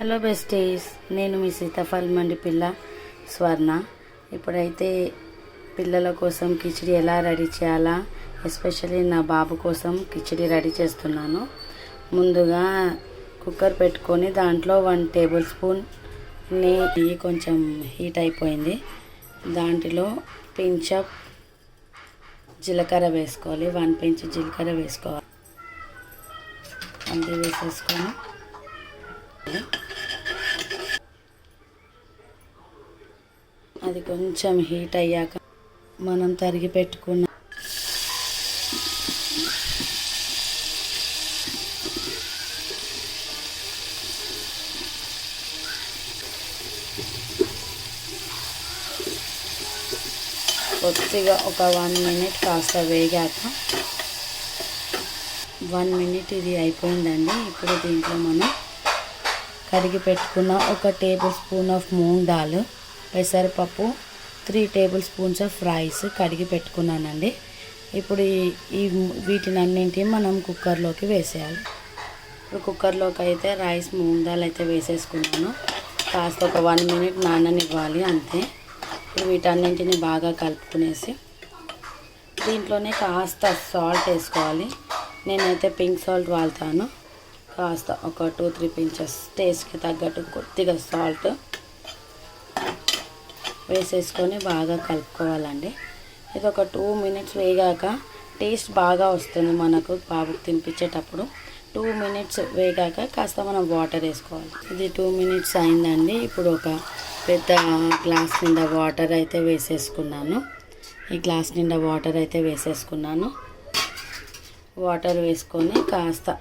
Hello besties, నేను మీ సీతాఫల్ మండి పిల్ల స్వర్ణ. ఇప్పుడైతే పిల్లల కోసం కిచిడి ఎలా రెడీ చేయాలా, ఎస్పెషల్లీ నా బాబు కోసం కిచిడి రెడీ చేస్తున్నాను. ముందుగా కుక్కర్ పెట్టుకొని దాంట్లో 1 టేబుల్ స్పూన్ నెయ్యి కొంచెం హీట్ అయిపోయింది. దాంట్లో పించప్ జీలకర్ర వేసుకోవాలి. 1 పించ్ జీలకర్ర వేసుకోవాలి. అంతే వేసేసుకొని అది కొంచెం హీట్ అయ్యాక మనం తరిగి పెట్టుకున్న కొద్దిగా ఒక 1 మినిట్ కాస్త వేగాక 1 మినిట్ ఇది అయిపోయిందండి. ఇప్పుడు దీంట్లో మనం కడిగి పెట్టుకున్న 1 table spoon of moong dal, పెసరపప్పు, 3 టేబుల్ స్పూన్స్ ఆఫ్ రైస్ కడిగి పెట్టుకున్నానండి. ఇప్పుడు వీటినన్నింటినీ మనం కుక్కర్లోకి వేసేయాలి. ఇప్పుడు కుక్కర్లోకి అయితే రైస్ మూంగ్ దాల్ అయితే వేసేసుకున్నాను. కాస్త ఒక 1 మినిట్ నాననివ్వాలి అంతే. ఇప్పుడు వీటన్నింటిని బాగా కలుపుకునేసి దీంట్లోనే కాస్త సాల్ట్ వేసుకోవాలి. నేనైతే పింక్ సాల్ట్ వాడతాను. కాస్త ఒక 2-3 పించెస్ టేస్ట్కి తగ్గట్టు కొద్దిగా సాల్ట్ వేసేసుకొని బాగా కలుపుకోవాలండి. ఇది ఒక 2 మినిట్స్ వేగాక టేస్ట్ బాగా వస్తుంది మనకు బాబుకి తినిపించేటప్పుడు. 2 మినిట్స్ వేగాక కాస్త మనం వాటర్ వేసుకోవాలి. ఇది 2 మినిట్స్ అయిందండి. ఇప్పుడు ఒక పెద్ద గ్లాస్ నిండా వాటర్ అయితే వేసేసుకున్నాను. ఈ గ్లాస్ నిండా వాటర్ అయితే వేసేసుకున్నాను. వాటర్ వేసుకొని కాస్త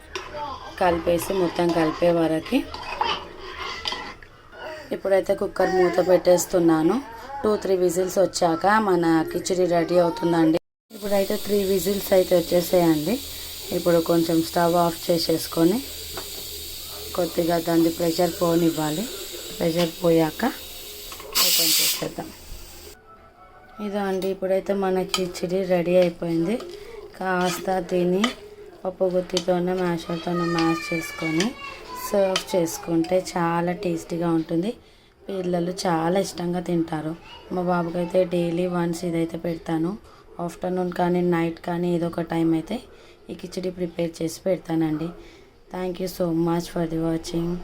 కలిపేసి మొత్తం కలిపే వరకు ఇప్పుడైతే కుక్కర్ మూత పెట్టేస్తున్నాను. 2-3 విజిల్స్ వచ్చాక మన కిచిడి రెడీ అవుతుందండి. ఇప్పుడైతే 3 విజిల్స్ అయితే వచ్చేసాయండి. ఇప్పుడు కొంచెం స్టవ్ ఆఫ్ చేసేసుకొని కొద్దిగా దాన్ని ప్రెషర్ పోనివ్వాలి. ప్రెషర్ పోయాక ఓపెన్ చేసేద్దాం. ఇదో అండి, ఇప్పుడైతే మన కిచిడి రెడీ అయిపోయింది. కాస్త దీన్ని పప్పు గుత్తితోనే మ్యాషర్తోనే మ్యాష్ చేసుకొని సర్వ్ చేసుకుంటే చాలా టేస్టీగా ఉంటుంది. పిల్లలు చాలా ఇష్టంగా తింటారు. మా బాబుకి అయితే డైలీ వన్స్ ఇదైతే పెడతాను. ఆఫ్టర్నూన్ కానీ నైట్ కానీ ఏదో ఒక టైం అయితే ఈ కిచిడి ప్రిపేర్ చేసి పెడతానండి. Thank you so much for the watching.